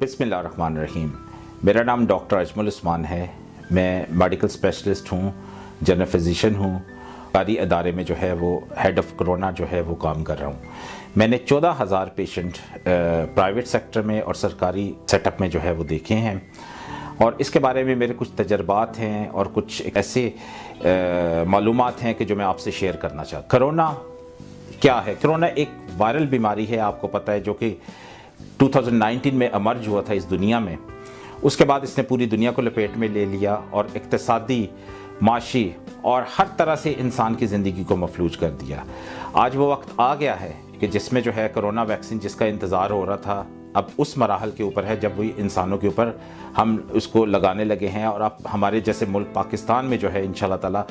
बिस्मिल्लाहिर्रहमानिर्रहीम। मेरा नाम डॉक्टर अजमल उस्मान है। मैं मेडिकल स्पेशलिस्ट हूँ, जनरल फिजिशियन हूँ। सरकारी अदारे में जो है वो हेड ऑफ़ कोरोना जो है वो काम कर रहा हूँ। मैंने 14,000 पेशेंट प्राइवेट सेक्टर में और सरकारी सेटअप में जो है वो देखे हैं, और इसके बारे में मेरे कुछ तजर्बात हैं और कुछ ऐसे मालूमात हैं कि जो मैं आपसे शेयर करना चाहता हूँ। कोरोना क्या है? कोरोना एक वायरल बीमारी है, आपको पता है, जो कि 2019 में एमर्ज हुआ था इस दुनिया में। उसके बाद इसने पूरी दुनिया को लपेट में ले लिया और इक्तिसादी, माशी और हर तरह से इंसान की ज़िंदगी को मफलूज कर दिया। आज वो वक्त आ गया है कि जिसमें जो है कोरोना वैक्सीन जिसका इंतज़ार हो रहा था, अब उस मराहल के ऊपर है जब वही इंसानों के ऊपर हम उसको लगाने लगे हैं। और अब हमारे जैसे मुल्क पाकिस्तान में जो है इंशाल्लाह ताला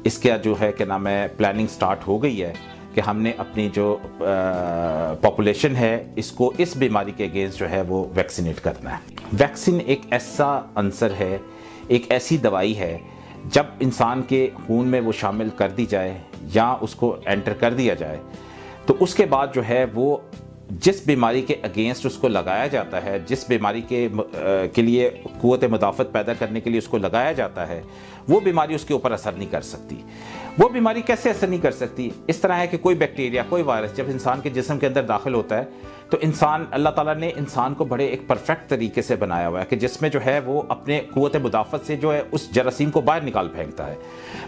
इसका जो है कि नाम है प्लानिंग स्टार्ट हो गई है कि हमने अपनी जो पॉपुलेशन है इसको इस बीमारी के अगेंस्ट जो है वो वैक्सीनेट करना है। वैक्सीन एक ऐसा आंसर है, एक ऐसी दवाई है, जब इंसान के खून में वो शामिल कर दी जाए या उसको एंटर कर दिया जाए तो उसके बाद जो है वो जिस बीमारी के अगेंस्ट उसको लगाया जाता है, जिस बीमारी के लिए क़ुव्वत मुदाफ़त पैदा करने के लिए उसको लगाया जाता है, वो बीमारी उसके ऊपर असर नहीं कर सकती। वो बीमारी कैसे असर नहीं कर सकती? इस तरह है कि कोई बैक्टीरिया, कोई वायरस जब इंसान के जिस्म के अंदर दाखिल होता है तो इंसान, अल्लाह ताला ने इंसान को बड़े एक परफेक्ट तरीके से बनाया हुआ है कि जिसमें जो है वो अपने क़ुव्वत मुदाफ़त से जो है उस जरासीम को बाहर निकाल फेंकता है।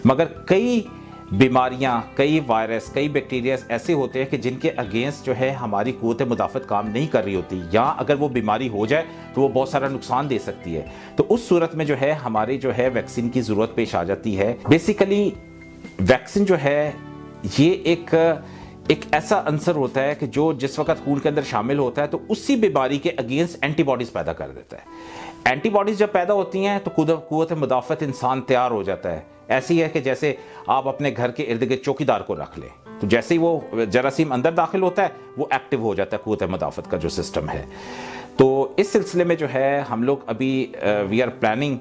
मगर कई बीमारियां, कई वायरस, कई बैक्टीरिया ऐसे होते हैं कि जिनके अगेंस्ट जो है हमारी क़ुव्वत मुदाफ़त काम नहीं कर रही होती, या अगर वो बीमारी हो जाए तो वो बहुत सारा नुकसान दे सकती है। तो उस सूरत में जो है हमारी जो है वैक्सीन की ज़रूरत पेश आ जाती है। बेसिकली वैक्सीन जो है ये एक ऐसा आंसर होता है कि जो जिस वक्त खून के अंदर शामिल होता है तो उसी बीमारी के अगेंस्ट एंटीबॉडीज़ पैदा कर देता है। एंटीबॉडीज़ जब पैदा होती हैं तो क़ुव्वत मुदाफ़त इंसान तैयार हो जाता है। ऐसी है कि जैसे आप अपने घर के इर्द गिर्द चौकीदार को रख लें, तो जैसे ही वो जरासीम अंदर दाखिल होता है वो एक्टिव हो जाता है क़ुव्वत मुदाफ़त का जो सिस्टम है। तो इस सिलसिले में जो है हम लोग अभी वी आर प्लानिंग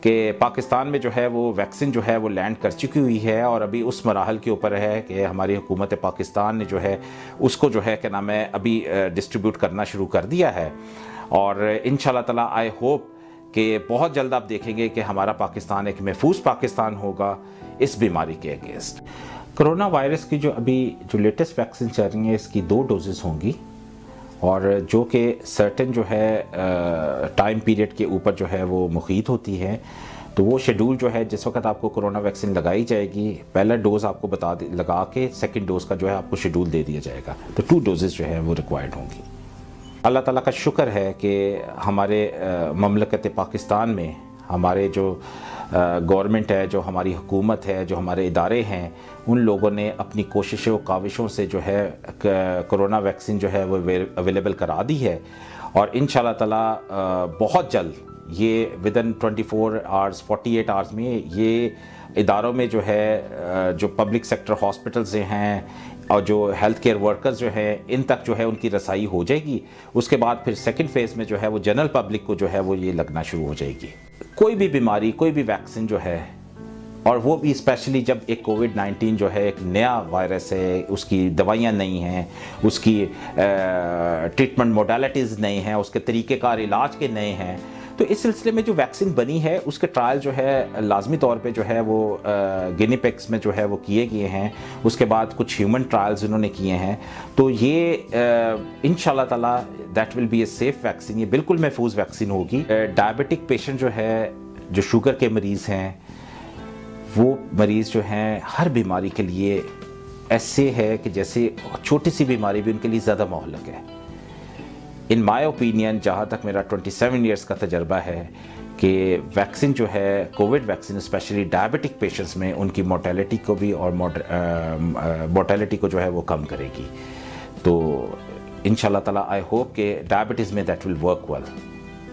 कि पाकिस्तान में जो है वो वैक्सीन जो है वो लैंड कर चुकी हुई है, और अभी उस मराहल के ऊपर है कि हमारी हुकूमत पाकिस्तान ने जो है उसको जो है क्या नाम है अभी डिस्ट्रीब्यूट करना शुरू कर दिया है। और इंशाल्लाह ताला आई होप कि बहुत जल्द आप देखेंगे कि हमारा पाकिस्तान एक महफूज पाकिस्तान होगा इस बीमारी के अगेंस्ट। कोरोना वायरस की जो अभी जो लेटेस्ट वैक्सीन चल रही है इसकी 2 डोजेज़ होंगी, और जो कि सर्टेन जो है टाइम पीरियड के ऊपर जो है वो मुक़ीद होती है। तो वो शेड्यूल जो है जिस वक्त आपको कोरोना वैक्सीन लगाई जाएगी, पहला डोज़ आपको लगा के सेकंड डोज़ का जो है आपको शेड्यूल दे दिया जाएगा। तो 2 डोजेज़ जो है वो रिक्वायर्ड होंगी। अल्लाह ताला का शुक्र है कि हमारे ममलकत पाकिस्तान में हमारे जो गवर्नमेंट है, जो हमारी हुकूमत है, जो हमारे इदारे हैं, उन लोगों ने अपनी कोशिशों काविशों से जो है कोरोना वैक्सीन जो है वो अवेलेबल करा दी है। और इंशाल्लाह ताला बहुत जल्द ये विदिन 24 आवर्स 48 आवर्स में ये इदारों में जो है जो पब्लिक सेक्टर हॉस्पिटल्स हैं और जो हेल्थ केयर वर्कर्स जो हैं इन तक जो है उनकी रसाई हो जाएगी। उसके बाद फिर सेकंड फेज़ में जो है वो जनरल पब्लिक को जो है वो ये लगना शुरू हो जाएगी। कोई भी बीमारी, कोई भी वैक्सीन जो है, और वो भी स्पेशली जब एक कोविड-19 जो है एक नया वायरस है, उसकी दवाइयाँ नहीं हैं, उसकी ट्रीटमेंट मोडालिटीज़ नहीं हैं, उसके तरीक़ेकार इलाज के नए हैं, तो इस सिलसिले में जो वैक्सीन बनी है उसके ट्रायल जो है लाजमी तौर पे जो है वो गिनी पिग्स में जो है वो किए गए हैं। उसके बाद कुछ ह्यूमन ट्रायल्स इन्होंने किए हैं। तो ये इंशाल्लाह ताला that will be a safe vaccine, ये बिल्कुल महफूज वैक्सीन होगी। डायबिटिक पेशेंट जो है, जो शुगर के मरीज़ हैं, वो मरीज़ जो हैं हर बीमारी के लिए ऐसे है कि जैसे छोटी सी बीमारी भी उनके लिए ज़्यादा मोहल्लक है। इन माय ओपिनियन, जहाँ तक मेरा 27 ईयर्स का तजर्बा है, कि वैक्सीन जो है Covid vaccine specially diabetic patients में उनकी मोर्टेलिटी को भी और मोर्टेलिटी को जो है वो कम करेगी। तो इंशाल्लाह ताला आई होप कि डायबिटीज़ में that will work well.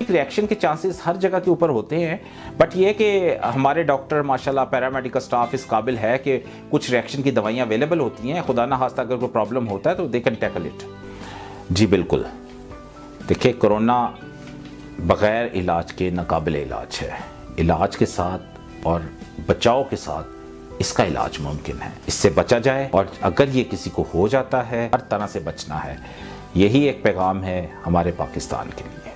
Reaction के चांसेस हर जगह के ऊपर होते हैं, बट ये कि हमारे डॉक्टर माशाल्लाह पैरामेडिकल स्टाफ इस काबिल है कि कुछ रिएक्शन की दवाइयाँ अवेलेबल होती हैं। खुदा ना खास्ता अगर कोई प्रॉब्लम होता है तो दे कैन टैकल इट। जी बिल्कुल, देखिए कोरोना बग़ैर इलाज के नाकाबिल इलाज है। इलाज के साथ और बचाव के साथ इसका इलाज मुमकिन है, इससे बचा जाए। और अगर ये किसी को हो जाता है, हर तरह से बचना है। यही एक पैगाम है हमारे पाकिस्तान के लिए।